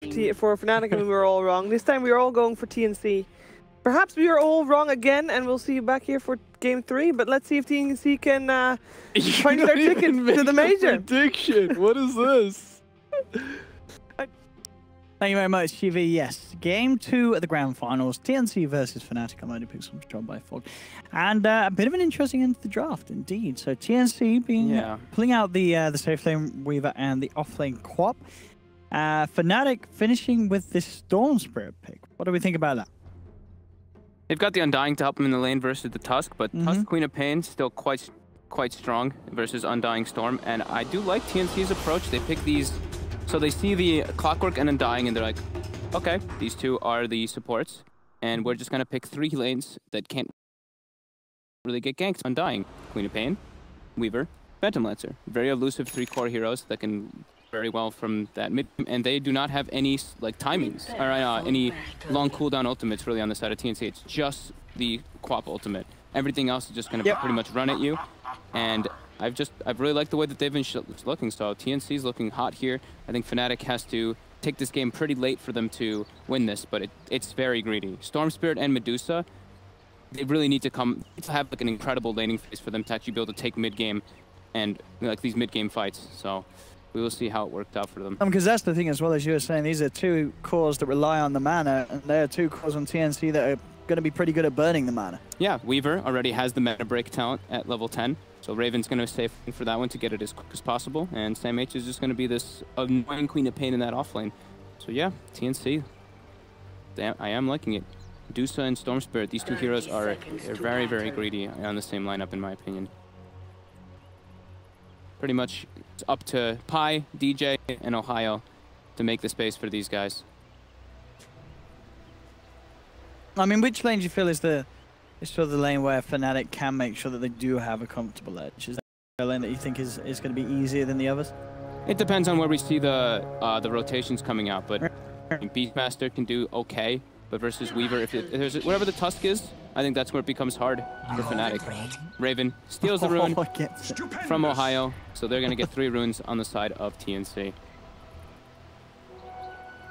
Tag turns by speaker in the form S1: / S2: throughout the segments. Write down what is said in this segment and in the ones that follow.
S1: for Fnatic and we were all wrong. This time we were all going for TNC. Perhaps we are all wrong again, and we'll see you back here for Game 3. But let's see if TNC can punch their ticket to the major.
S2: Prediction. What is this?
S3: Thank you very much, TV. Yes, Game 2 at the Grand Finals, TNC versus Fnatic. I'm only picked some job by Fog, and a bit of an interesting end to the draft, indeed. So TNC pulling out the safe lane Weaver and the off lane Quap. Fnatic finishing with this Storm Spirit pick. What do we think about that?
S2: They've got the Undying to help them in the lane versus the Tusk, but Tusk Queen of Pain still quite strong versus Undying Storm. And I do like TNC's approach. They pick these, so they see the Clockwork and Undying, and they're like, okay, these two are the supports, and we're just gonna pick 3 lanes that can't really get ganked. Undying, Queen of Pain, Weaver, Phantom Lancer. Very elusive 3 core heroes that can very well from that mid, and they do not have any like timings or any long cooldown ultimates really on the side of TNC. It's just the Quap ultimate. Everything else is just going to pretty much run at you, and I've really liked the way that they've been looking. So TNC is looking hot here. I think Fnatic has to take this game pretty late for them to win this, but it's very greedy. Storm Spirit and Medusa, they really need to have like an incredible laning phase for them to actually be able to take mid game and like these mid game fights. So we will see how it worked out for them.
S3: Because that's the thing as well, as you were saying, these are 2 cores that rely on the mana, and there are 2 cores on TNC that are going to be pretty good at burning the mana. Yeah,
S2: Weaver already has the mana break talent at level 10, so Raven's going to stay for that one to get it as quick as possible, and Sam H is just going to be this annoying Queen of Pain in that offlane. So yeah, TNC, I am liking it. Medusa and Storm Spirit, these 2 heroes are very, very greedy on the same lineup in my opinion. Pretty much it's up to Pi, DJ, and Ohaiyo to make the space for these guys.
S3: I mean, which lane do you feel is sort of the lane where Fnatic can make sure that they do have a comfortable edge? Is that a lane that you think is going to be easier than the others?
S2: It depends on where we see the rotations coming out, but Beastmaster can do okay, but versus Weaver, if there's whatever the Tusk is, I think that's where it becomes hard for Fnatic. Raven steals the rune from Ohaiyo, so they're going to get 3 runes on the side of TNC.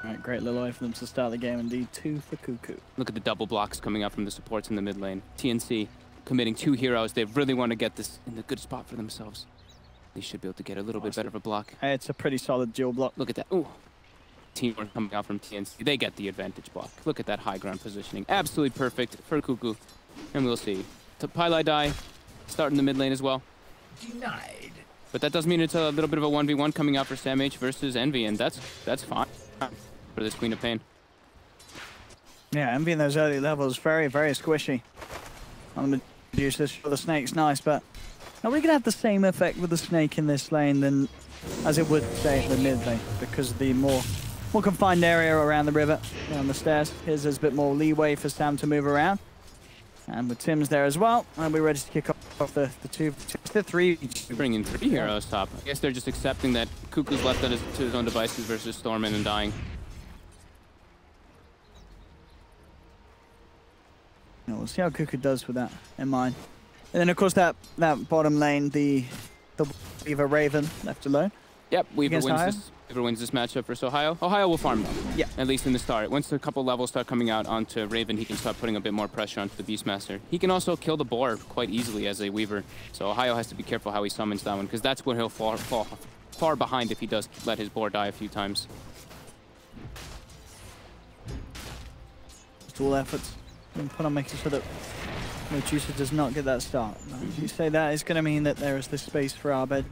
S3: Alright, great little way for them to start the game, indeed. 2 for Kuku.
S2: Look at the double blocks coming out from the supports in the mid lane. TNC committing 2 heroes. They really want to get this in a good spot for themselves. They should be able to get a little bit better of a block.
S3: Hey, it's a pretty solid dual block.
S2: Look at that. Ooh. Teamwork coming out from TNC. They get the advantage block. Look at that high ground positioning. Absolutely perfect for Kuku. And we'll see. pieliedie starting the mid lane as well.
S4: Denied.
S2: But that does mean it's a little bit of a 1v1 coming out for Sam H versus Envy, and that's fine for this Queen of Pain.
S3: Yeah, Envy in those early levels, very, very squishy. On the Medusa, sure, the Snake's nice, but are we going to have the same effect with the Snake in this lane than as it would, say, in the mid lane? Because the more confined area around the river, around the stairs, here's a bit more leeway for Sam to move around. And with Tim's there as well, and we're ready to kick off the 3.
S2: Bringing 3 heroes top. I guess they're just accepting that Kuku's left to his own devices versus Storm and Undying.
S3: We'll see how Kuku does with that in mind. And then, of course, that bottom lane, the Weaver Raven left alone.
S2: Yep, Weaver wins this matchup versus Ohaiyo. Ohaiyo will farm though.
S3: Yeah.
S2: At least in the start. Once a couple levels start coming out onto Raven, he can start putting a bit more pressure onto the Beastmaster. He can also kill the boar quite easily as a Weaver. So Ohaiyo has to be careful how he summons that one, because that's where he'll fall far behind if he does let his boar die a few times.
S3: All efforts and put on making sure that Medusa does not get that start. As you say, that is going to mean that there is this space for Abed,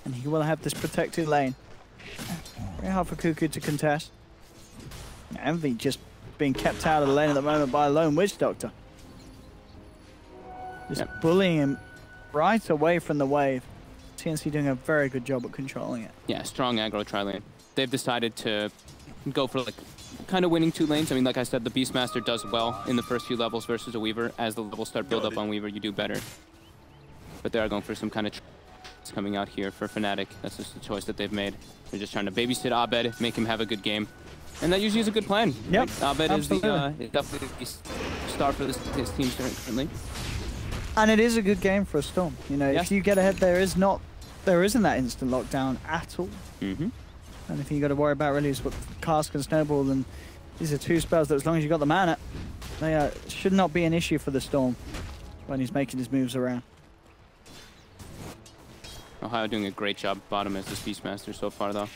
S3: and he will have this protected lane. Very hard for Kuku to contest. Envy just being kept out of the lane at the moment by a lone Witch Doctor. Just bullying him right away from the wave. TNC doing a very good job at controlling it.
S2: Yeah, strong aggro tri-lane. They've decided to go for like kind of winning 2 lanes. I mean, like I said, the Beastmaster does well in the first few levels versus a Weaver. As the levels start build up on Weaver, you do better. But they are going for some kind of coming out here for Fnatic. That's just the choice that they've made. They're just trying to babysit Abed, make him have a good game. And that usually is a good plan.
S3: Yep,
S2: like, Abed is definitely the star for this team currently.
S3: And it is a good game for a Storm. You know, if you get ahead, there isn't that instant lockdown at all. And if you got to worry about really is what Cask and Snowball, and these are two spells that as long as you got the mana, they should not be an issue for the Storm when he's making his moves around.
S2: Ohaiyo doing a great job bottom as this Beastmaster so far, though.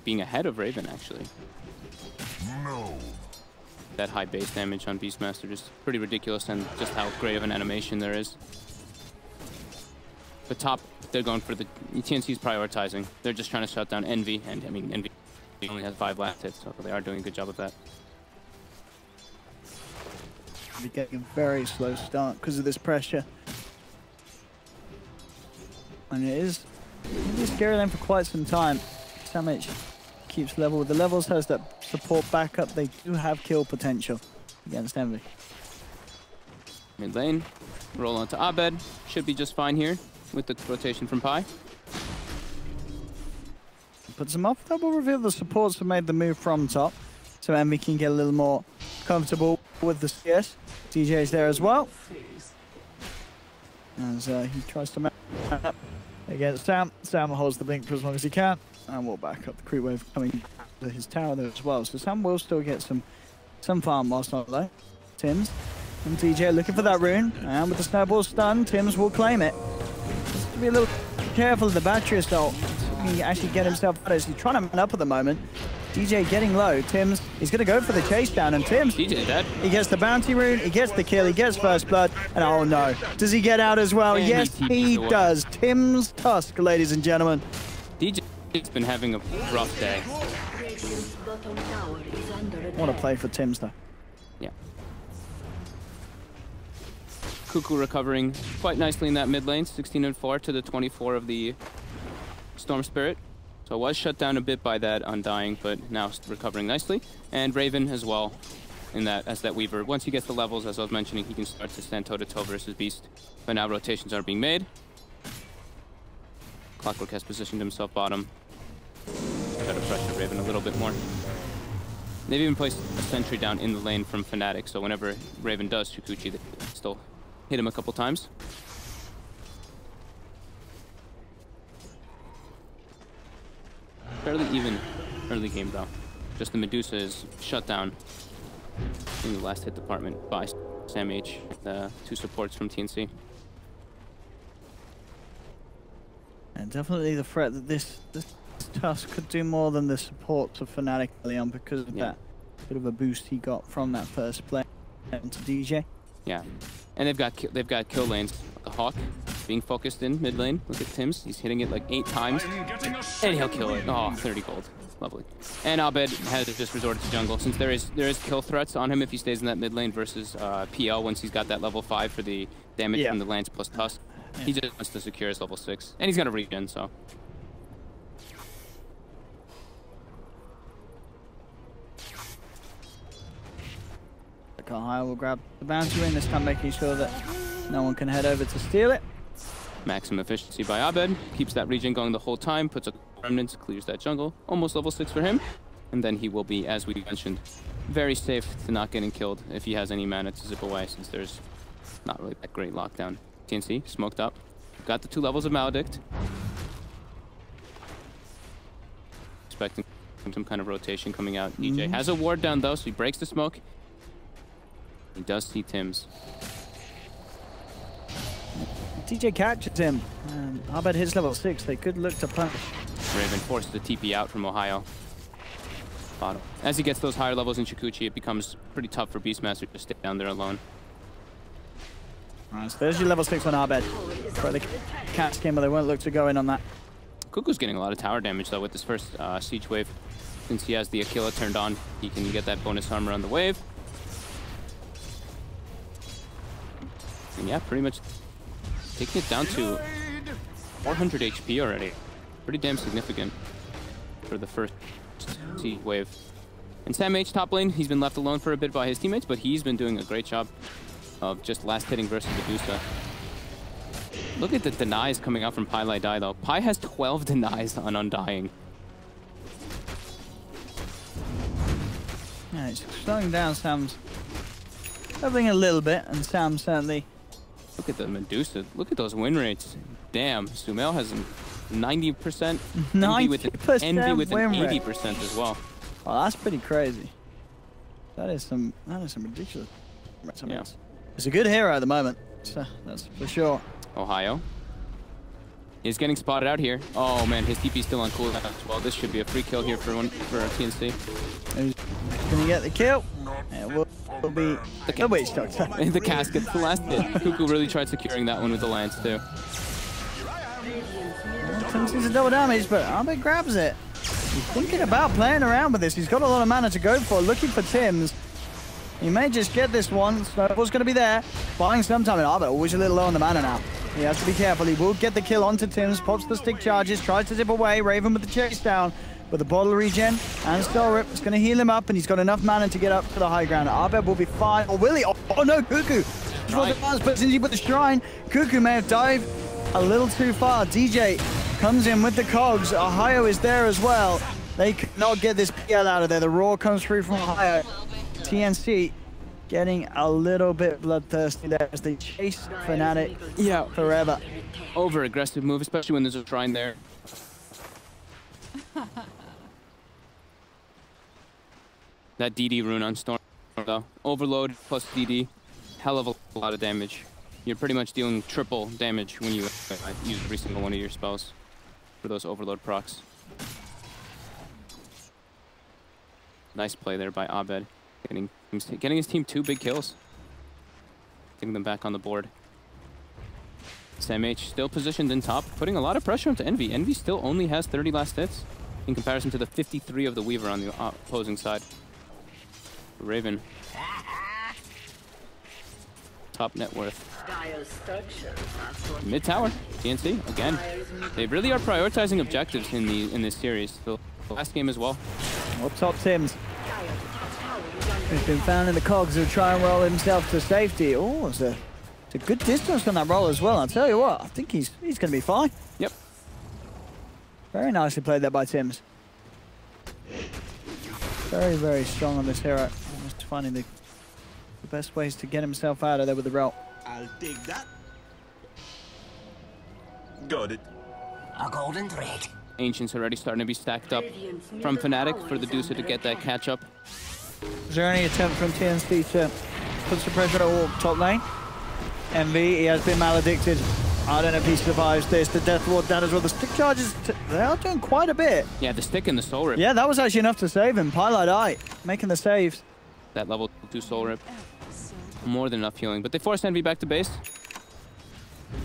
S2: Being ahead of Raven, actually. No. That high base damage on Beastmaster is pretty ridiculous, and just how great of an animation there is. The top, they're going for the TNC's prioritizing. They're just trying to shut down Envy, and I mean, Envy only has 5 last hits, so they are doing a good job of that.
S3: Be getting a very slow start because of this pressure. And it is a scary lane for quite some time. Samich keeps level with the levels, has that support backup. They do have kill potential against Envy.
S2: Mid lane, roll onto Abed. Should be just fine here with the rotation from Pi.
S3: Puts them off. Double reveal the supports have made the move from top, so Envy can get a little more comfortable with the CS. DJ's there as well. As he tries to map up against Sam. Sam holds the blink for as long as he can, and we'll back up the creep wave coming to his tower there as well. So Sam will still get some farm whilst not low. Tims and DJ looking for that rune, and with the snowball stun, Tims will claim it. Just to be a little careful of the battery assault. He can actually get himself out as he's trying to man up at the moment. DJ getting low. Tims, he's going to go for the chase down, and Tims,
S2: DJ dead.
S3: He gets the bounty rune, he gets the kill, he gets first blood, and oh no. Does he get out as well? And yes, he does. Tim's Tusk, ladies and gentlemen.
S2: DJ's been having a rough day.
S3: What a play for Tims, though.
S2: Yeah. Kuku recovering quite nicely in that mid lane, 16 and 4 to the 24 of the Storm Spirit. So it was shut down a bit by that Undying, but now recovering nicely. And Raven as well, in that as that Weaver. Once he gets the levels, as I was mentioning, he can start to stand toe-to-toe versus Beast. But now rotations are being made. Clockwork has positioned himself bottom. Try to pressure Raven a little bit more. They've even placed a sentry down in the lane from Fnatic, so whenever Raven does Shukuchi, they still hit him a couple times. Fairly even early game though. Just the Medusa is shut down in the last hit department by Sam H, the 2 supports from TNC.
S3: And definitely the threat that this Tusk could do more than the supports of Fnatic early on because of that bit of a boost he got from that first play into DJ.
S2: Yeah, and they've got kill lanes. The Hawk being focused in mid lane. Look at Tims, he's hitting it like 8 times, and he'll kill it. Oh, 30 gold, lovely. And Abed has just resorted to jungle since there is kill threats on him if he stays in that mid lane versus PL once he's got that level 5 for the damage from the lance plus Tusk. He just wants to secure his level 6, and he's got a regen, so.
S3: Ohaiyo will grab the bounty ring, this time making sure that no one can head over to steal it.
S2: Maximum efficiency by Abed, keeps that regen going the whole time, puts a remnants, clears that jungle, almost level 6 for him, and then he will be, as we mentioned, very safe to not getting killed if he has any mana to zip away, since there's not really that great lockdown. TNC, smoked up, got the 2 levels of Maledict. Expecting some kind of rotation coming out. DJ has a ward down though, so he breaks the smoke. He does see Tims.
S3: DJ catches him. Abed hits level 6. They could look to punish.
S2: Raven forces the TP out from Ohaiyo. Bottom. As he gets those higher levels in Shukuchi, it becomes pretty tough for Beastmaster to stay down there alone.
S3: Alright, so there's your level 6 on Abed. For the Cats game, but they won't look to go in on that.
S2: Kuku's getting a lot of tower damage though with this first siege wave. Since he has the Aquila turned on, he can get that bonus armor on the wave. And yeah, pretty much taking it down to 400 HP already. Pretty damn significant for the first siege wave. And Sam H top lane, he's been left alone for a bit by his teammates, but he's been doing a great job of just last hitting versus Medusa. Look at the denies coming out from pieliedie though. Pi has 12 denies on Undying.
S3: Yeah, it's slowing down Sam's leveling a little bit, and Sam certainly.
S2: Look at the Medusa. Look at those win rates. Damn, Sumail has him 90%.
S3: 90%
S2: EnVy with an
S3: win rate.
S2: 80% as well.
S3: Oh, that's pretty crazy. That is some ridiculous.
S2: Yeah.
S3: It's a good hero at the moment. So that's for sure.
S2: Ohaiyo is getting spotted out here. Oh man, his TP still on cooldown as well. This should be a free kill here for TNC.
S3: Who's gonna get the kill? It will be the witch doctor.
S2: The casket's the last hit. Kuku really tried securing that one with the lance too.
S3: Attempts a double damage, but Abed grabs it. He's thinking about playing around with this. He's got a lot of mana to go for, looking for Tims. He may just get this one. Snowball's going to be there. Buying some time, and Abed always a little low on the mana now. He has to be careful. He will get the kill onto Tims, pops the stick charges, tries to zip away. Raven with the chase down, with the bottle regen, and Soul Rip is going to heal him up, and he's got enough mana to get up to the high ground. Abed will be fine. Or will he? Oh no, Kuku! But since he put the shrine, Kuku may have dived a little too far. DJ comes in with the cogs. Ohaiyo is there as well. They could not get this PL out of there. The roar comes through from Ohaiyo. TNC getting a little bit bloodthirsty there as they chase Fnatic forever.
S2: Over-aggressive move, especially when there's a shrine there. That DD rune on Storm, though. Overload plus DD, hell of a lot of damage. You're pretty much dealing triple damage when you use every single one of your spells for those overload procs. Nice play there by Abed, getting his team 2 big kills, getting them back on the board. SMH still positioned in top, putting a lot of pressure onto EnVy. EnVy still only has 30 last hits in comparison to the 53 of the Weaver on the opposing side. Raven. Top net worth. Mid tower, TNC again. They really are prioritizing objectives in this series. The last game as well.
S3: Up top, Tims. He's been found in the cogs who try and roll himself to safety. Oh, it's a good distance on that roll as well. I'll tell you what, I think he's going to be fine.
S2: Yep.
S3: Very nicely played there by Tims. Very, very strong on this hero. Just finding the best ways to get himself out of there with the roll.
S4: I'll take that. Got it.
S5: A golden thread.
S2: Ancients already starting to be stacked up from Fnatic for the Deucer to get that catch up.
S3: Is there any attempt from TNC to put some pressure on top lane? EnVy, he has been maledicted. I don't know if he survives this. The Death Ward down as well. The stick charges, they are doing quite a bit.
S2: Yeah, the stick and the Soul Rip.
S3: Yeah, that was actually enough to save him. pieliedie making the saves.
S2: That level 2 Soul Rip. More than enough healing. But they force EnVy back to base.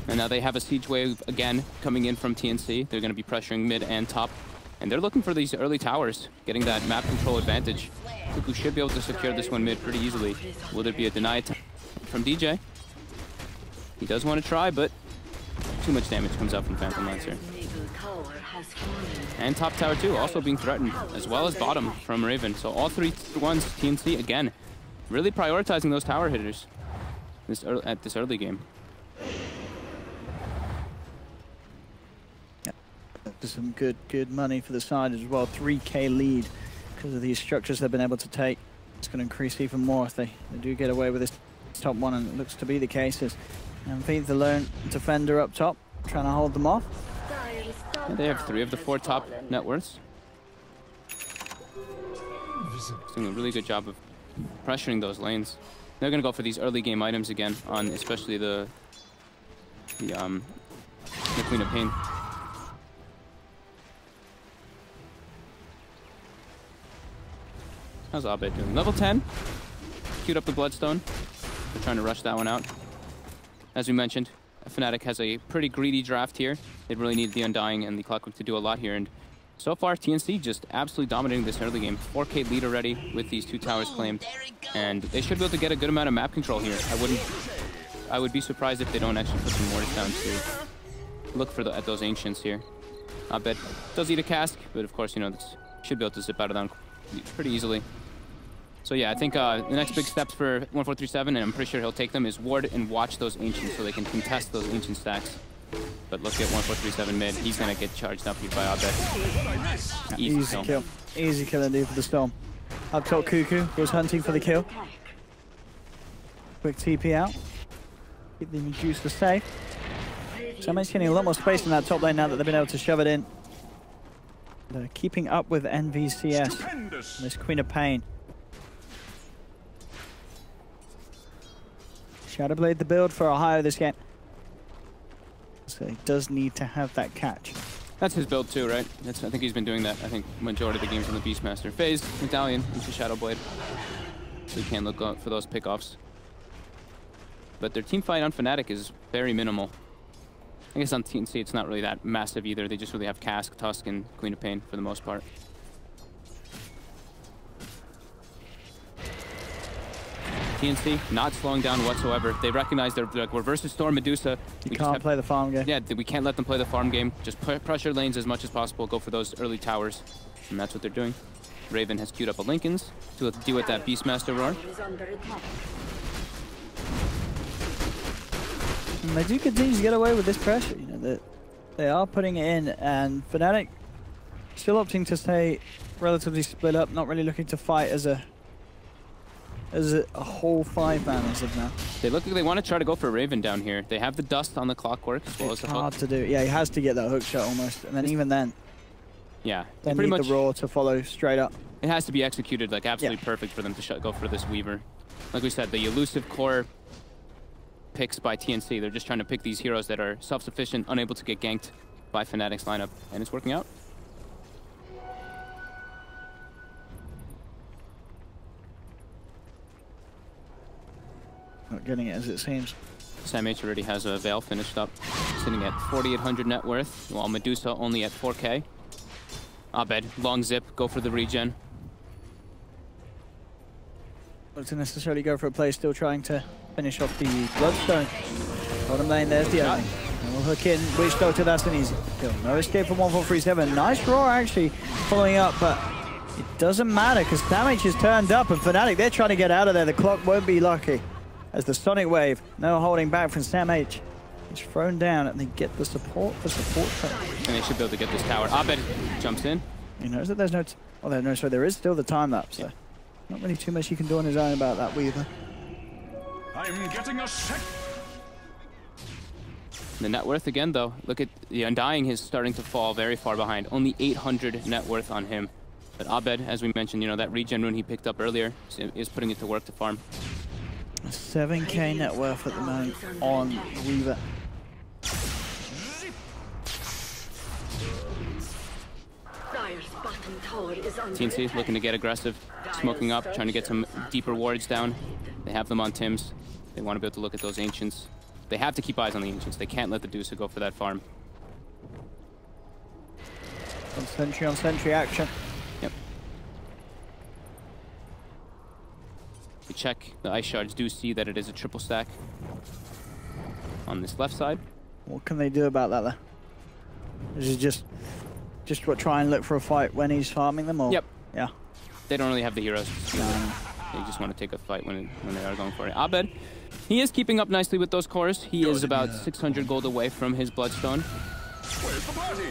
S2: And now they have a siege wave again coming in from TNC. They're going to be pressuring mid and top. And they're looking for these early towers, getting that map control advantage. Kuku should be able to secure this one mid pretty easily. Will there be a deny attempt from DJ? He does want to try, but too much damage comes out from Phantom Lancer. And top tower too, also being threatened, as well as bottom from Raven. So all 3 ones, TNC again, really prioritizing those tower hitters at this early game.
S3: Some good money for the side as well. 3k lead because of these structures they've been able to take. It's going to increase even more if they do get away with this top one, and it looks to be the case. EnVy, the lone defender up top, trying to hold them off.
S2: Yeah, they have 3 of the 4 top net worths. Doing a really good job of pressuring those lanes. They're going to go for these early game items again on especially the Queen of Pain. How's Abed doing? Level 10. Queued up the Bloodstone. They're trying to rush that one out. As we mentioned, Fnatic has a pretty greedy draft here. They really need the Undying and the Clockwork to do a lot here. And so far, TNC just absolutely dominating this early game. 4k lead already with these 2 towers claimed. And they should be able to get a good amount of map control here. I would be surprised if they don't actually put some mortars down to look for at those Ancients here. Abed does eat a cask, but of course, you know, this should be able to zip out of them pretty easily. So yeah, I think the next big steps for 1437, and I'm pretty sure he'll take them, is ward and watch those Ancients so they can contest those Ancient stacks. But look at 1437 mid, he's gonna get charged up here by Abed.
S3: Easy kill. Easy kill indeed for the Storm. Up top, Kuku goes hunting for the kill. Quick TP out. Keep the Medusa safe. Samage getting a lot more space in that top lane now that they've been able to shove it in. They're keeping up with NVCS. This Queen of Pain. Shadowblade the build for Ohaiyo this game. So he does need to have that catch.
S2: That's his build too, right? I think he's been doing that. I think majority of the games on the Beastmaster. Phase, Medallion into Shadowblade. So he can't look out for those pickoffs. But their team fight on Fnatic is very minimal. I guess on TNC it's not really that massive either. They just really have Cask, Tusk, and Queen of Pain for the most part. TNC not slowing down whatsoever. They recognize they're like, we're versus Storm Medusa.
S3: We can't play the farm game.
S2: Yeah, we can't let them play the farm game. Just pressure lanes as much as possible. Go for those early towers. And that's what they're doing. Raven has queued up a Linken's to deal with that Beastmaster roar.
S3: And they do continue to get away with this pressure. You know, they are putting it in, and Fnatic still opting to stay relatively split up, not really looking to fight as a whole 5-man as of now.
S2: They look like they want to try to go for Raven down here. They have the dust on the clockwork as well as the hook.
S3: Hard to do. Yeah, he has to get that hook shot almost, and then even then,
S2: yeah,
S3: they
S2: pretty
S3: need
S2: much
S3: the roar to follow straight up.
S2: It has to be executed like absolutely perfect for them to go for this Weaver. Like we said, the elusive core picks by TNC. They're just trying to pick these heroes that are self-sufficient, unable to get ganked by Fnatic's lineup, and it's working out.
S3: Not getting it as it seems.
S2: Sam H already has a Veil finished up, sitting at 4,800 net worth, while Medusa only at 4K. Abed, long zip, go for the regen.
S3: Not to necessarily go for a play, still trying to finish off the Bloodstone. Bottom lane, there's the opening. And we'll hook in, Witch Doctor, that's an easy kill. No escape from 1437. Nice roar actually following up, but it doesn't matter because damage is turned up and Fnatic, they're trying to get out of there. The clock won't be lucky. As the Sonic Wave, no holding back from Sam H. He's thrown down and they get the support for support.
S2: And they should be able to get this tower. Abed jumps in.
S3: He knows that there's no... sorry, there is still the time lapse, so not really too much he can do on his own about that Weaver.
S4: I'm getting a sec.
S2: The net worth again, though. Look at the Undying is starting to fall very far behind. Only 800 net worth on him. But Abed, as we mentioned, you know, that regen rune he picked up earlier is putting it to work to farm.
S3: 7k net worth at the moment on Weaver.
S2: TNC looking to get aggressive, smoking up, trying to get some deeper wards down. They have them on Tims. They want to be able to look at those Ancients. They have to keep eyes on the Ancients. They can't let the Deuce go for that farm.
S3: On sentry action.
S2: Yep. We check, the Ice Shards do see that it is a triple stack on this left side.
S3: What can they do about that though? Is it just what, try and look for a fight when he's farming them, or?
S2: Yep.
S3: Yeah.
S2: They don't really have the heroes. They just want to take a fight when they are going for it. Abed, he is keeping up nicely with those cores. He is about 600 gold away from his Bloodstone.
S4: Where's the party?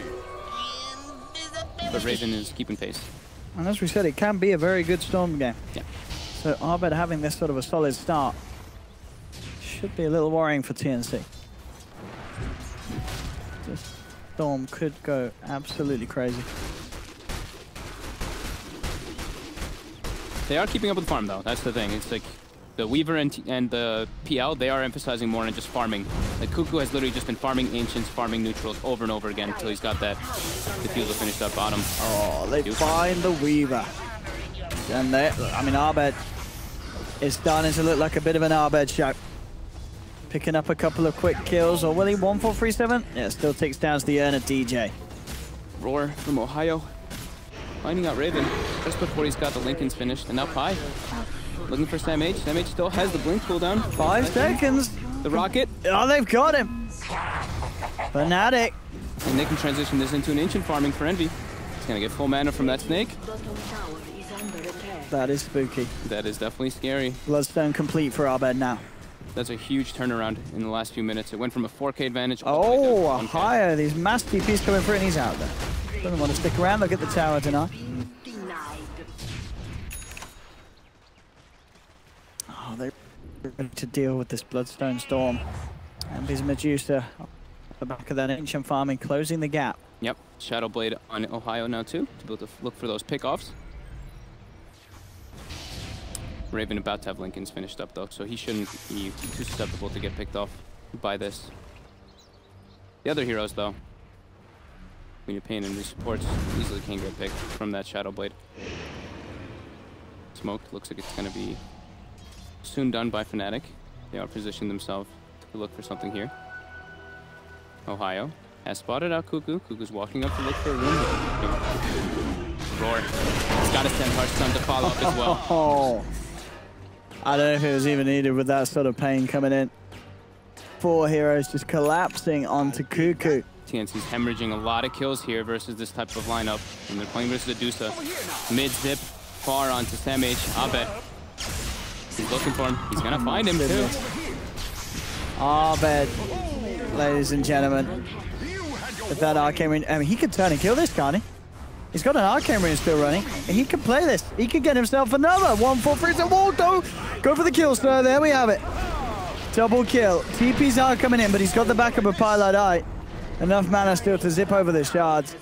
S2: But Raven is keeping pace.
S3: And as we said, it can be a very good Storm game.
S2: Yeah.
S3: So Abed having this sort of a solid start should be a little worrying for TNC. This Storm could go absolutely crazy.
S2: They are keeping up with the farm, though. That's the thing. It's like the Weaver and the PL, they are emphasizing more on just farming. Like Kuku has literally just been farming Ancients, farming Neutrals over and over again until he's got that diffuser finished up bottom.
S3: Oh, they find the Weaver. And they, I mean, Abed is starting to look like a bit of an Abed show. Picking up a couple of quick kills. Or will he 1437? Yeah, still ticks down to the earner DJ.
S2: Roar from Ohaiyo. Finding out Raven just before he's got the Linken's finished. And now Pi looking for Sam H. Sam H still has the blink cooldown.
S3: 5 seconds.
S2: The rocket.
S3: Oh, they've got him. Fnatic.
S2: And they can transition this into an ancient farming for Envy. He's going to get full mana from that snake.
S3: That is spooky.
S2: That is definitely scary.
S3: Bloodstone complete for Abed now.
S2: That's a huge turnaround in the last few minutes. It went from a 4K advantage.
S3: Oh, Ohaiyo. These mass TPs coming through and he's out there. Doesn't want to stick around. Look at the tower tonight. Oh, they're ready to deal with this Bloodstone Storm. And his Medusa the back of that ancient farm and closing the gap.
S2: Yep, Shadow Blade on Ohaiyo now too, to be able to look for those pickoffs. Raven about to have Lincoln's finished up though, so he shouldn't be too susceptible to get picked off by this. The other heroes though, Queen of Pain and his supports easily can get picked from that Shadow Blade. Smoked, looks like it's going to be soon done by Fnatic. They are positioning themselves to look for something here. Ohaiyo has spotted out Kuku. Kuku's walking up to look for a room. Roar. He's got a send Hearthstone to follow up as well.
S3: Oh. I don't know if it was even needed with that sort of pain coming in. 4 heroes just collapsing onto Kuku.
S2: TNC's hemorrhaging a lot of kills here versus this type of lineup. And they're playing versus Adusa. Mid-zip, far onto SamH. Abed. He's looking for him. He's going to find him too.
S3: Abed, ladies and gentlemen. With that Arcane Rune, I mean, he could turn and kill this, can't he? He's got an Arcane Rune still running, and he can play this. He could get himself another 1-4 freezer wall. Go for the kill, sir. There we have it. Double kill. TPs are coming in, but he's got the backup of pieliedie. Enough mana still to zip over the shards.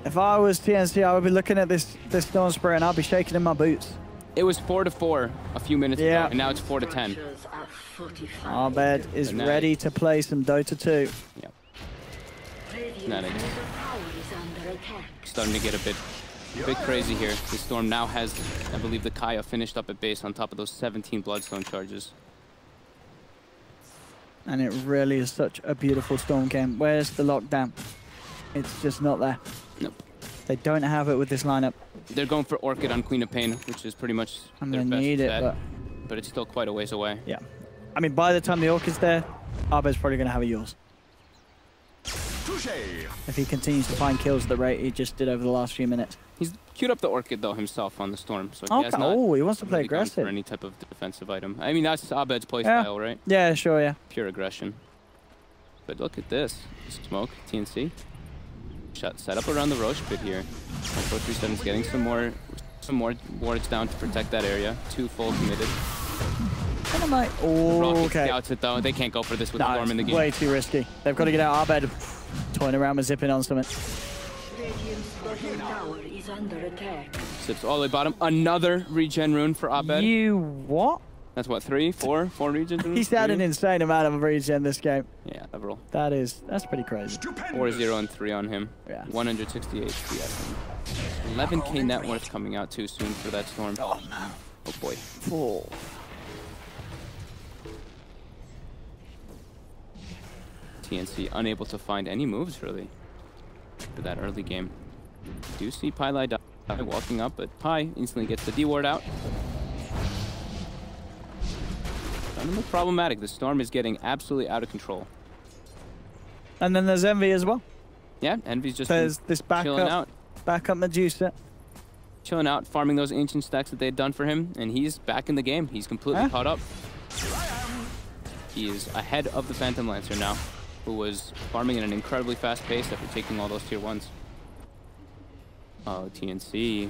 S3: If I was TNC, I would be looking at this Storm Spray, and I'd be shaking in my boots.
S2: It was 4-4 a few minutes ago, and now it's 4-10.
S3: Abed is ready to play some Dota 2.
S2: Yep. Fnatic starting to get a bit crazy here. The Storm now has, I believe, the Kaya finished up at base on top of those 17 Bloodstone charges.
S3: And it really is such a beautiful Storm game. Where's the lockdown? It's just not there.
S2: Nope.
S3: They don't have it with this lineup.
S2: They're going for Orchid on Queen of Pain, which is pretty much their best
S3: need it,
S2: bet, but it's still quite a ways away.
S3: Yeah. I mean, by the time the Orchid's there, Abed's probably going to have a yours. If he continues to find kills at the rate he just did over the last few minutes.
S2: He's queued up the Orchid, though, himself on the Storm, so he has not
S3: he wants to play aggressive.
S2: for any type of defensive item. I mean, that's Abed's playstyle, right?
S3: Yeah, sure, yeah.
S2: Pure aggression. But look at this. Smoke, TNC. Set up around the Roche pit here. 437 is getting some more wards down to protect that area. 2 full committed.
S3: Kind of like, okay.
S2: Scouts it though. They can't go for this with the Storm in the game.
S3: Way too risky. They've got to get out Abed. Toying around with zipping on something.
S2: Sips all the way bottom. Another regen rune for Abed.
S3: You what?
S2: That's what, 3, 4 regen runes?
S3: He's had an insane amount of regen this game.
S2: Yeah, several.
S3: That's pretty crazy.
S2: 4-0 and 3 on him.
S3: Yeah.
S2: 168 PS. 11k net worth coming out too soon for that Storm.
S3: Oh no.
S2: Oh boy.
S3: Full.
S2: TNC unable to find any moves really for that early game. Do see pieliedie walking up, but Pi instantly gets the D ward out. Starting to look problematic. The Storm is getting absolutely out of control.
S3: And then there's EternaLEnVy as well.
S2: Yeah, Envy's just
S3: this
S2: chilling out.
S3: Backup Medusa.
S2: Chilling out, farming those ancient stacks that they had done for him, and he's back in the game. He's completely caught up. He is ahead of the Phantom Lancer now, who was farming at an incredibly fast pace after taking all those tier 1s. Oh, TNC.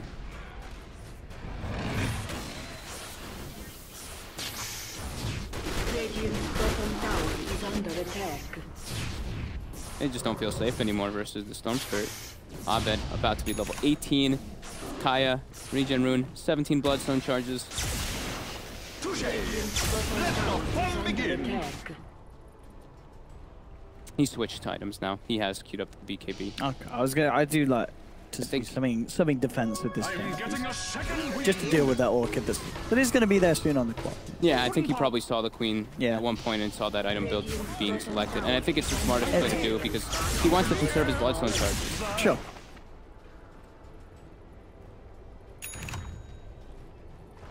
S2: They just don't feel safe anymore versus the Storm Spirit. Abed about to be level 18. Kaya, regen rune, 17 Bloodstone charges. He switched items now. He has queued up the BKB.
S3: Okay, I do like to think something defensive this game, just to deal with that Orchid that is going to be there soon on the quad.
S2: Yeah, I think he probably saw the Queen at one point and saw that item build being selected, and I think it's the smartest play to do because he wants to conserve his Bloodstone charges.
S3: Sure.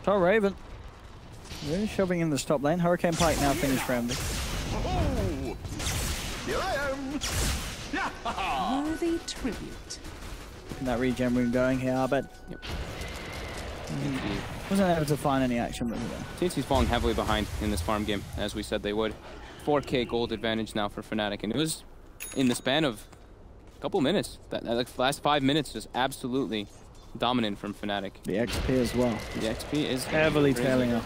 S3: So Raven really shoving in the top lane. Hurricane Pike now finished for EternaLEnVy.
S4: Here I am.
S6: Worthy tribute.
S3: That regen rune going here, Abed.
S2: Yep.
S3: Wasn't able to find any action with it.
S2: TNC's falling heavily behind in this farm game, as we said they would. 4k gold advantage now for Fnatic, and it was in the span of a couple minutes. That like last 5 minutes just absolutely dominant from Fnatic.
S3: The XP as well.
S2: The XP is
S3: heavily tailing off.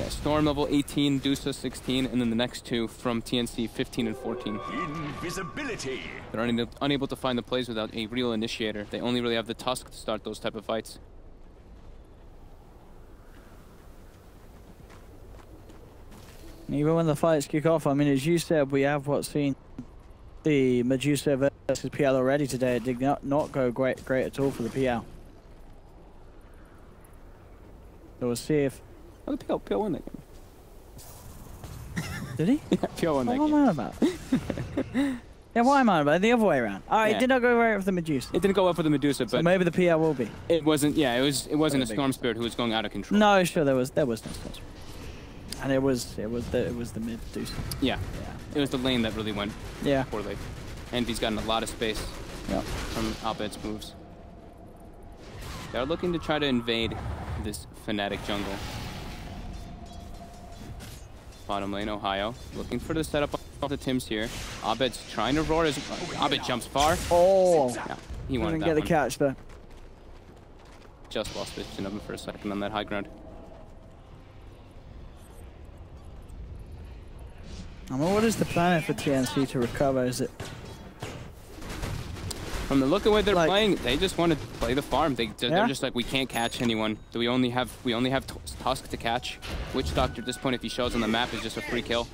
S2: Yeah, Storm level 18, Dusa 16, and then the next two from TNC 15 and 14.
S4: Invisibility.
S2: They're unable to find the plays without a real initiator. They only really have the Tusk to start those type of fights.
S3: Even when the fights kick off, I mean, as you said, we have seen the Medusa versus PL already today. It did not go great at all for the PL. So we'll see if...
S2: Oh, the PL won that game.
S3: Did he?
S2: Yeah, PL won that game.
S3: What am I on about? Yeah, what am I on about? The other way around. All right,
S2: Yeah.
S3: it did not go right with the Medusa.
S2: It didn't go up for the Medusa,
S3: So
S2: but
S3: maybe the PL will be.
S2: it wasn't. Yeah, it wasn't a Storm Spirit who was going out of control.
S3: No, sure, there was no Storm. And it was the mid Medusa.
S2: Yeah, it was the lane that really went poorly. EnVy's gotten a lot of space from Abed's moves. They're looking to try to invade this Fnatic jungle. Bottom lane, Ohaiyo, looking for the setup of the Tims here. Abed's trying to roar. Abed jumps far.
S3: Oh!
S2: Yeah, he wanted
S3: Didn't
S2: that
S3: get the
S2: one.
S3: catch there.
S2: Just lost vision of him for a second on that high ground.
S3: I mean, what is the plan for TNC to recover? Is it...
S2: From the look of the way they're playing, they just want to play the farm. They're just like, we can't catch anyone. We only have Tusk to catch. Witch Doctor at this point, if he shows on the map, is just a free kill.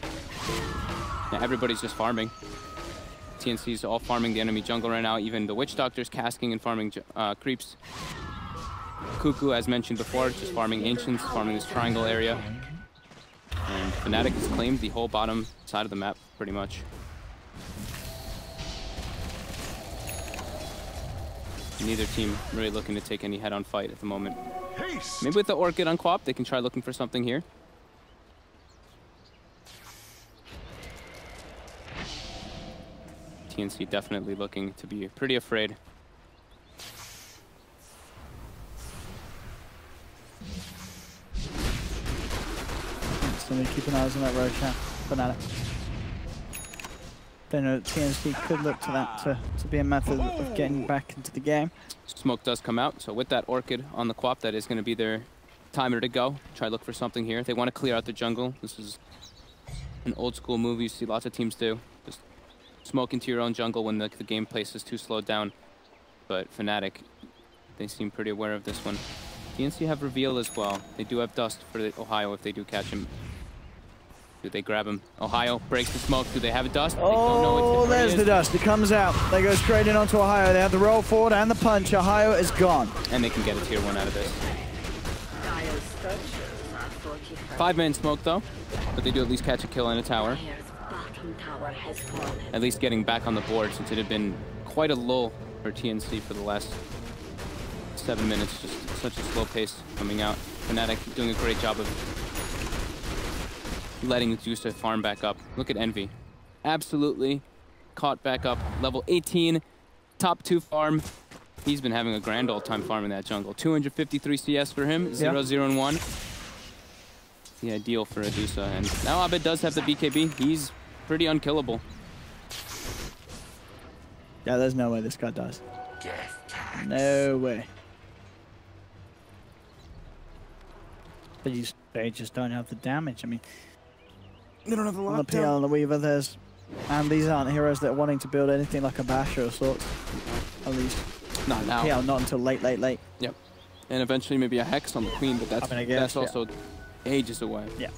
S2: Yeah, everybody's just farming. TNC's all farming the enemy jungle right now. Even the Witch Doctor's casking and farming creeps. Kuku, as mentioned before, just farming Ancients, farming this triangle area. And Fnatic has claimed the whole bottom side of the map, pretty much. Neither team really looking to take any head-on fight at the moment.
S4: Haste.
S2: Maybe with the Orchid on Quap, they can try looking for something here. TNC definitely looking to be pretty afraid.
S3: So we keep an eye on that Roshan Fnatic. Then TNC could look to that to be a method of getting back into the game.
S2: Smoke does come out, so with that Orchid on the Quap, that is going to be their timer to go. Try look for something here. They want to clear out the jungle. This is an old school move you see lots of teams do. Just smoke into your own jungle when the game pace is too slowed down. But Fnatic, they seem pretty aware of this one. TNC have Reveal as well. They do have Dust for the Ohaiyo if they do catch him. Do they grab him? Ohaiyo breaks the smoke. Do they have a Dust?
S3: Oh, there's the Dust. It comes out. They go straight in onto Ohaiyo. They have the roll forward and the punch. Ohaiyo is gone.
S2: And they can get a tier 1 out of this. 5-man smoke though, but they do at least catch a kill in a tower. At least getting back on the board since it had been quite a lull for TNC for the last 7 minutes. Just such a slow pace coming out. Fnatic doing a great job of letting Dusa farm back up. Look at EnVy. Absolutely caught back up. Level 18, top 2 farm. He's been having a grand old time farming that jungle. 253 CS for him, 0, 0, and 1. The ideal for a Dusa. And now Abed does have the BKB. He's pretty unkillable.
S3: Yeah, there's no way this guy dies. No way. But they just don't have the damage. I mean,
S1: They don't have the
S3: on the
S1: lockdown.
S3: PL and the Weaver, and these aren't heroes that are wanting to build anything like a Basher of sorts. At least
S2: Not now.
S3: PL, not until late.
S2: Yep. And eventually maybe a Hex on the Queen, but that's,
S3: I guess,
S2: that's also ages away.
S3: Yeah.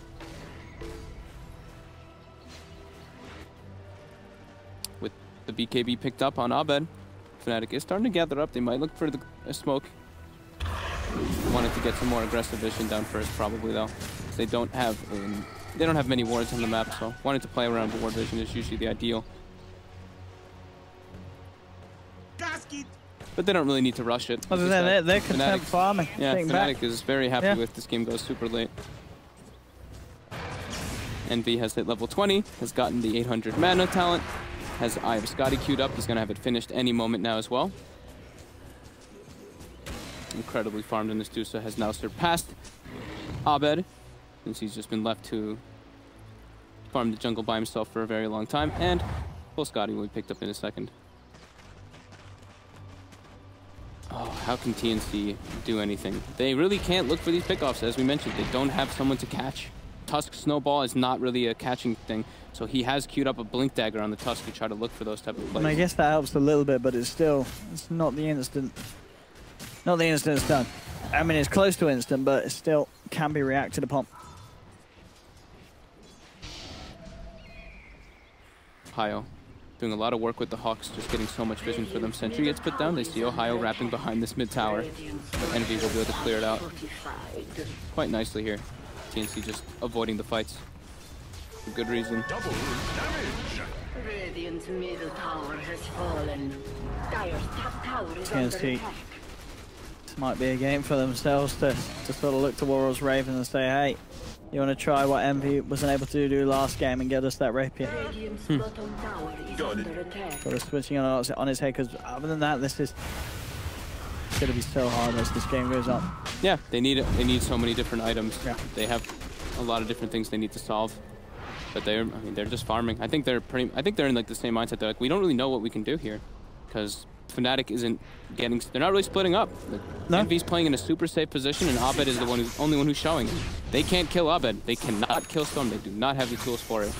S2: With the BKB picked up on Abed, Fnatic is starting to gather up. They might look for a smoke. Wanted to get some more aggressive vision down first, probably though. They don't have many wards on the map, so wanting to play around the ward vision is usually the ideal. But they don't really need to rush it.
S3: Other than that, they're content farming.
S2: Yeah, Fnatic
S3: back.
S2: is very happy with this game goes super late. EnVy has hit level 20, has gotten the 800 mana talent, has Eye of Scotty queued up. He's going to have it finished any moment now as well. Incredibly farmed in this Dusa has now surpassed Abed, since he's just been left to farm the jungle by himself for a very long time. And full Scotty will be picked up in a second. Oh, how can TNC do anything? They really can't look for these pickoffs. As we mentioned, they don't have someone to catch. Tusk snowball is not really a catching thing. So he has queued up a Blink Dagger on the Tusk to try to look for those type of plays.
S3: And I guess that helps a little bit, but it's still, it's not the instant. Not the instant it's done. I mean, it's close to instant, but it still can be reacted upon.
S2: Ohaiyo doing a lot of work with the Hawks, just getting so much vision for them. Sentry gets put down. They see Ohaiyo wrapping behind this mid tower. EternaLEnVy will be able to clear it out quite nicely here. TNC just avoiding the fights for good reason.
S4: Double damage.
S5: Radiant's middle tower has fallen. Dire's top tower is
S3: TNC.
S5: under attack.
S3: This might be a game for themselves to sort of look to Warriors Raven and say, hey, you want to try what Envy wasn't able to do last game and get us that rapier?
S5: Radiant's bottom tower is under attack.
S3: Sort of switching on his head, because other than that, this is going to be so hard as this game goes on.
S2: Yeah, they need so many different items.
S3: Yeah.
S2: They have a lot of different things they need to solve. But they're just farming. I think they're in like the same mindset. They're like, we don't really know what we can do here, because Fnatic isn't getting. They're not really splitting up. Like,
S3: No.
S2: Envy's playing in a super safe position, and Abed is the only one who's showing. They can't kill Abed. They cannot kill Storm. They do not have the tools for it.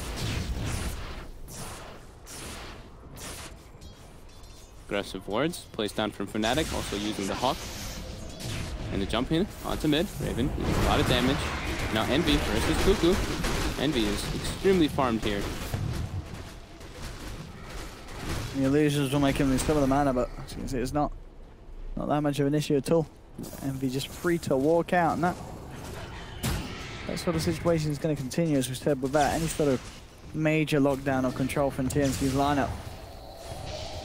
S2: Aggressive wards placed down from Fnatic, also using the Hawk. And the jump in onto mid. Raven doing a lot of damage. Now Envy versus Kuku. Envy is extremely farmed here.
S3: The illusions will make him lose some of the mana, but as you can see, it's not that much of an issue at all. Envy just free to walk out, and that sort of situation is going to continue, as we said, without any sort of major lockdown or control from TNC's lineup.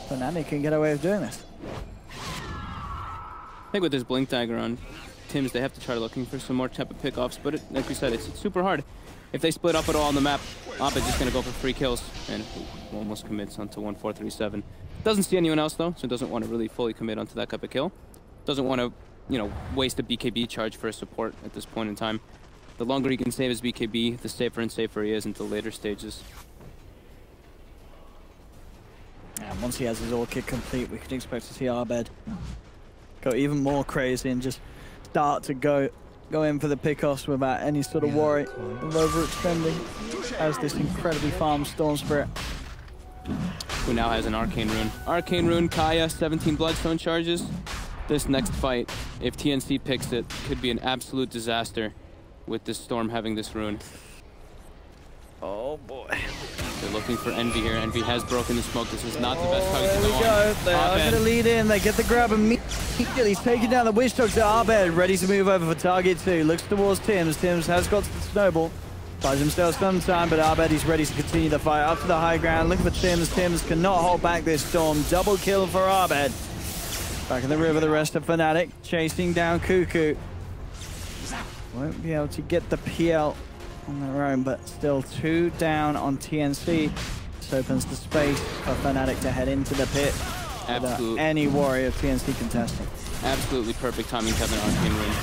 S3: Fnatic can get away with doing this.
S2: I think with this Blink Dagger on Tims, they have to try looking for some more type of pickoffs, but like we said, it's super hard. If they split up at all on the map, Abed's just going to go for free kills, and almost commits onto 1437. Doesn't see anyone else, though, so doesn't want to really fully commit onto that type of kill. Doesn't want to, you know, waste a BKB charge for a support at this point in time. The longer he can save his BKB, the safer and safer he is until later stages.
S3: And once he has his ult kit complete, we can expect to see Abed go even more crazy and just start to go in for the pickoffs without any sort of worry of overextending as this incredibly farmed Storm Spirit.
S2: Who now has an Arcane Rune. Arcane Rune, Kaya, 17 Bloodstone charges. This next fight, if TNC picks it, could be an absolute disaster with this Storm having this rune.
S3: Oh boy.
S2: They're looking for Envy here. Envy has broken the smoke. This is not the best target to
S3: There we
S2: go
S3: go.
S2: on.
S3: They are going to lead in. They get the grab immediately. He's taking down the Witch Dogs to Abed. Ready to move over for target 2. Looks towards Tims. Tims has got the snowball. Buys himself some time, but Abed is ready to continue the fight up to the high ground. Looking for Tims. Tims cannot hold back this Storm. Double kill for Abed. Back in the river, the rest of Fnatic. Chasing down Kuku. Won't be able to get the PL on their own, but still 2 down on TNC. This opens the space for Fnatic to head into the pit without any worry of TNC contesting.
S2: Absolutely perfect timing to have an Arcane Rune.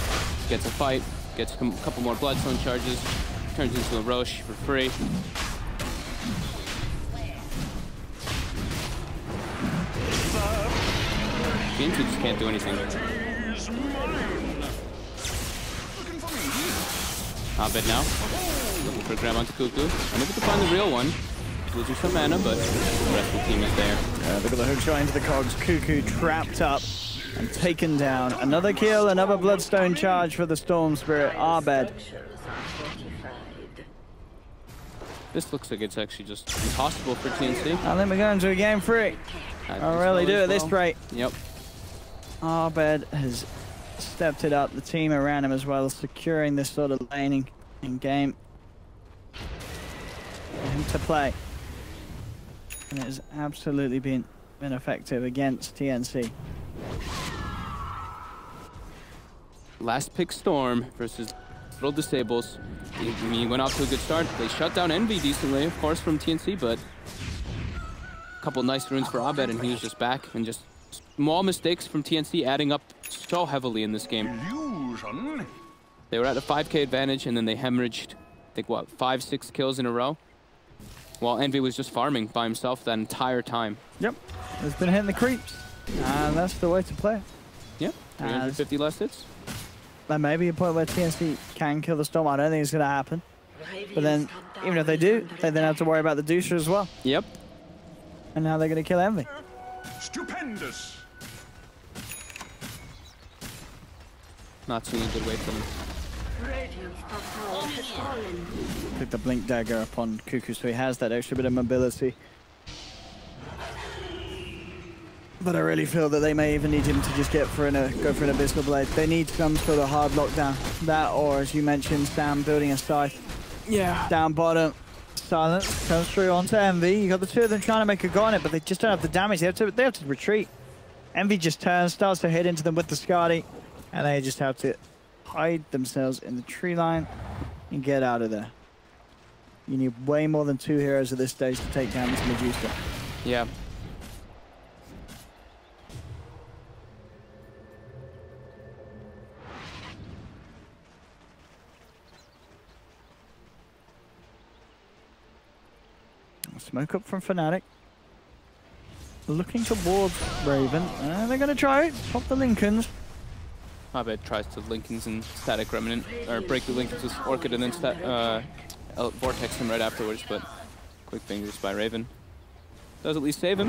S2: Gets a fight, gets a couple more Bloodstone charges, turns into a Roche for free. TNC just can't do anything. Abed now, looking for grab onto Kuku. Unable to find the real one. Losing some mana, but the rest of the team is there.
S3: Look at the hook shot into the cogs. Kuku trapped up and taken down. Another kill, another Bloodstone charge for the Storm Spirit. Abed.
S2: This looks like it's actually just impossible for TNC.
S3: And then we go into a game 3. I really do at this rate.
S2: Yep.
S3: Abed has stepped it up. The team around him as well, securing this sort of laning in game for him to play. And it has absolutely been effective against TNC.
S2: Last pick Storm versus Little Disables. He went off to a good start. They shut down Envy decently, of course, from TNC, but a couple nice runes for Abed, and he was just back. And just small mistakes from TNC adding up so heavily in this game.
S4: Illusion.
S2: They were at a 5k advantage, and then they hemorrhaged, I think, what, 5-6 kills in a row? While Envy was just farming by himself that entire time.
S3: Yep, he's been hitting the creeps, and that's the way to play it.
S2: Yep, 350 less hits.
S3: There may be a point where TNC can kill the Storm. I don't think it's going to happen. But then, even if they do, they then have to worry about the Deucer as well.
S2: Yep.
S3: And now they're going to kill Envy.
S4: Stupendous.
S2: Not seeing a good way for them.
S3: Pick the Blink Dagger upon Kuku, so he has that extra bit of mobility. But I really feel that they may even need him to just go for an Abyssal Blade. They need some sort of hard lockdown. That, or as you mentioned, Sam building a scythe.
S2: Yeah.
S3: Down bottom. Silence comes through onto Envy. You got the two of them trying to make a go on it, but they just don't have the damage. They have to retreat. Envy just turns, starts to hit into them with the Skadi, and they just have to hide themselves in the tree line and get out of there. You need way more than 2 heroes at this stage to take down this Medusa.
S2: Yeah.
S3: Smoke up from Fnatic. Looking towards Raven. They're going to try it. Pop the Lincolns.
S2: Abed tries to Lincolns and Static Remnant, or break the Lincolns with Orchid and then Vortex him right afterwards, but quick fingers by Raven. Does at least save him.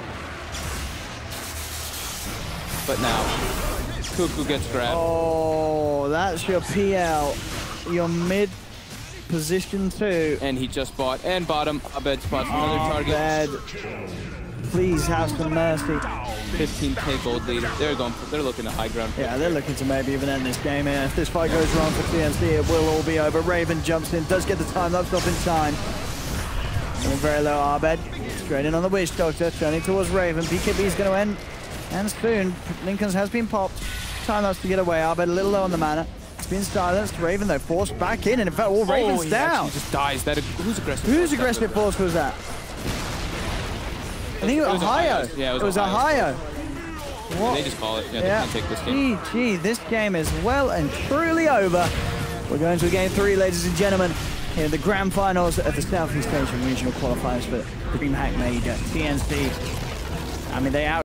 S2: But now, Kuku gets grabbed.
S3: Oh, that's your PL. Your mid position 2.
S2: And he just bought and bottom. Abed spots another target.
S3: Abed. Please have some mercy.
S2: 15k gold lead. They're looking at high ground.
S3: Yeah, they're looking to maybe even end this game here. If this fight goes wrong for TNC, it will all be over. Raven jumps in, does get the time lapse off in time. And very low Abed. Straight in on the Witch Doctor, turning towards Raven. BKB is going to end. And soon, Lincoln's has been popped. Time lapse to get away. Abed a little low on the mana. It's been silenced. Raven, though, forced back in. And in fact, all Raven's down.
S2: He just dies. Who's aggressive?
S3: Whose aggressive force was that? I think it was Ohaiyo.
S2: Yeah,
S3: it was Ohaiyo.
S2: What? They just call it. Yeah, they can't take this game.
S3: GG, this game is well and truly over. We're going to game 3, ladies and gentlemen, in the grand finals of the Southeast Asian Regional Qualifiers for the DreamHack made TNC. I mean, they out